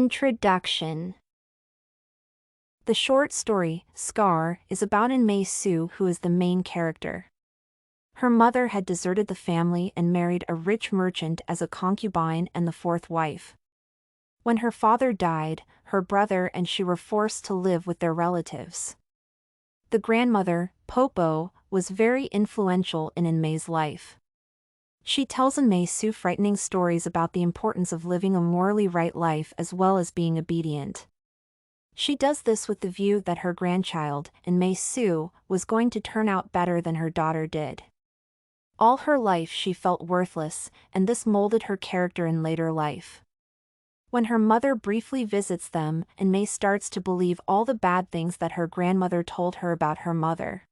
Introduction. The short story, Scar, is about An-Mei, who is the main character. Her mother had deserted the family and married a rich merchant as a concubine and the fourth wife. When her father died, her brother and she were forced to live with their relatives. The grandmother, Popo, was very influential in An-Mei's life. She tells An-Mei frightening stories about the importance of living a morally right life as well as being obedient. She does this with the view that her grandchild, An-Mei, was going to turn out better than her daughter did. All her life she felt worthless, and this molded her character in later life. When her mother briefly visits them, An-Mei starts to believe all the bad things that her grandmother told her about her mother.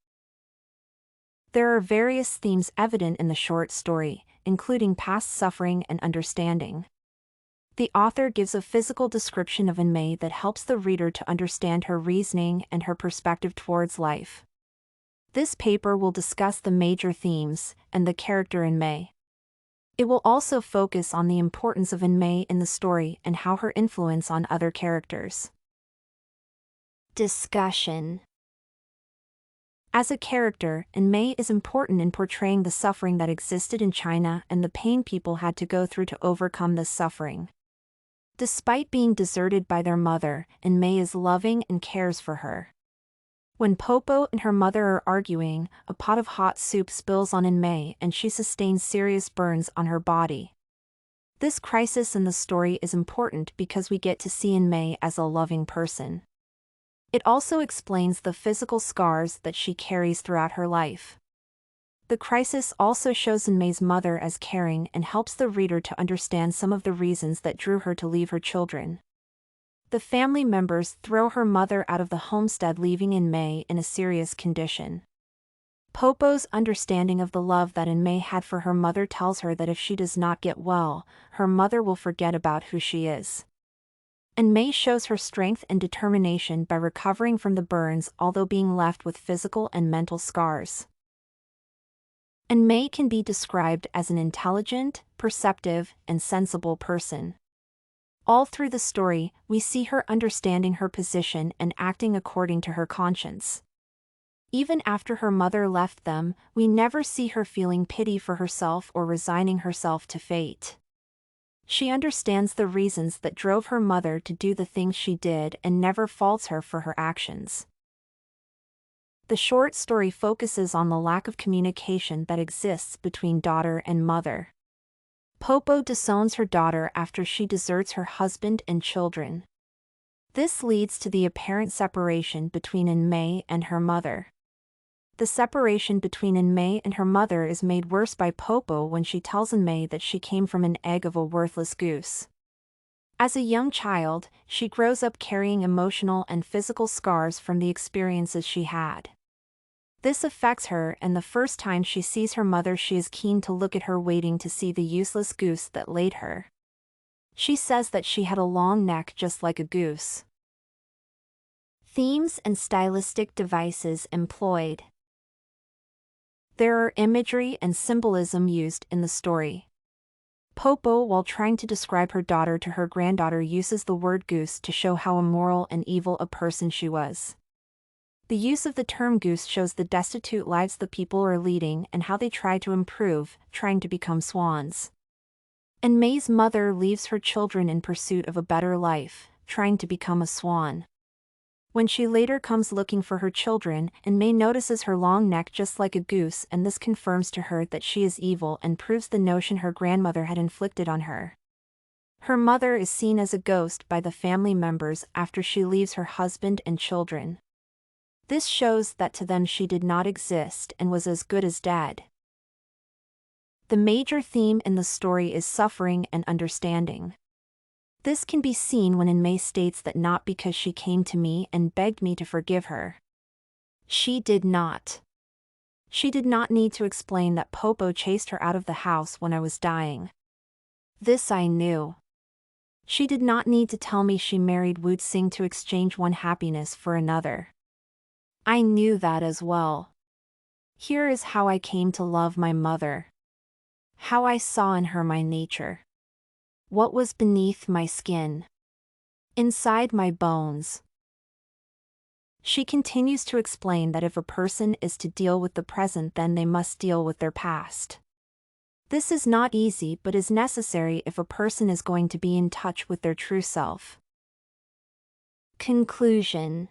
There are various themes evident in the short story, including past suffering and understanding. The author gives a physical description of An-Mei that helps the reader to understand her reasoning and her perspective towards life. This paper will discuss the major themes and the character An-Mei. It will also focus on the importance of An-Mei in the story and how her influence on other characters. Discussion. As a character, An-Mei is important in portraying the suffering that existed in China and the pain people had to go through to overcome this suffering. Despite being deserted by their mother, An-Mei is loving and cares for her. When Popo and her mother are arguing, a pot of hot soup spills on An-Mei and she sustains serious burns on her body. This crisis in the story is important because we get to see An-Mei as a loving person. It also explains the physical scars that she carries throughout her life. The crisis also shows An-Mei's mother as caring and helps the reader to understand some of the reasons that drew her to leave her children. The family members throw her mother out of the homestead, leaving An-Mei in a serious condition. Popo's understanding of the love that An-Mei had for her mother tells her that if she does not get well, her mother will forget about who she is. An-Mei shows her strength and determination by recovering from the burns, although being left with physical and mental scars. An-Mei can be described as an intelligent, perceptive, and sensible person. All through the story, we see her understanding her position and acting according to her conscience. Even after her mother left them, we never see her feeling pity for herself or resigning herself to fate. She understands the reasons that drove her mother to do the things she did and never faults her for her actions. The short story focuses on the lack of communication that exists between daughter and mother. Popo disowns her daughter after she deserts her husband and children. This leads to the apparent separation between An-Mei and her mother. The separation between An-Mei and her mother is made worse by Popo when she tells An-Mei that she came from an egg of a worthless goose. As a young child, she grows up carrying emotional and physical scars from the experiences she had. This affects her, and the first time she sees her mother, she is keen to look at her, waiting to see the useless goose that laid her. She says that she had a long neck just like a goose. Themes and stylistic devices employed. There are imagery and symbolism used in the story. Popo, while trying to describe her daughter to her granddaughter, uses the word goose to show how immoral and evil a person she was. The use of the term goose shows the destitute lives the people are leading and how they try to improve, trying to become swans. An-Mei's mother leaves her children in pursuit of a better life, trying to become a swan. When she later comes looking for her children, An-Mei notices her long neck just like a goose, and this confirms to her that she is evil and proves the notion her grandmother had inflicted on her. Her mother is seen as a ghost by the family members after she leaves her husband and children. This shows that to them she did not exist and was as good as dead. The major theme in the story is suffering and understanding. This can be seen when An-Mei states that not because she came to me and begged me to forgive her. She did not. She did not need to explain that Popo chased her out of the house when I was dying. This I knew. She did not need to tell me she married Wu Xing to exchange one happiness for another. I knew that as well. Here is how I came to love my mother. How I saw in her my nature. What was beneath my skin. Inside my bones. She continues to explain that if a person is to deal with the present, then they must deal with their past. This is not easy but is necessary if a person is going to be in touch with their true self. Conclusion.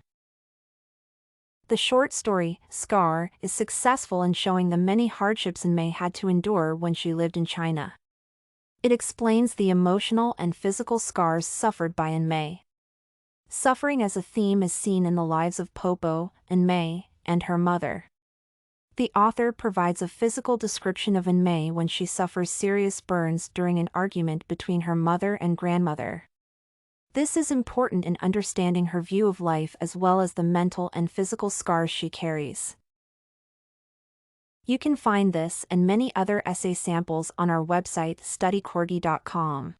The short story, Scar, is successful in showing the many hardships An-Mei had to endure when she lived in China. It explains the emotional and physical scars suffered by An-Mei. Suffering as a theme is seen in the lives of Popo, An-Mei, and her mother. The author provides a physical description of An-Mei when she suffers serious burns during an argument between her mother and grandmother. This is important in understanding her view of life as well as the mental and physical scars she carries. You can find this and many other essay samples on our website studycorgi.com.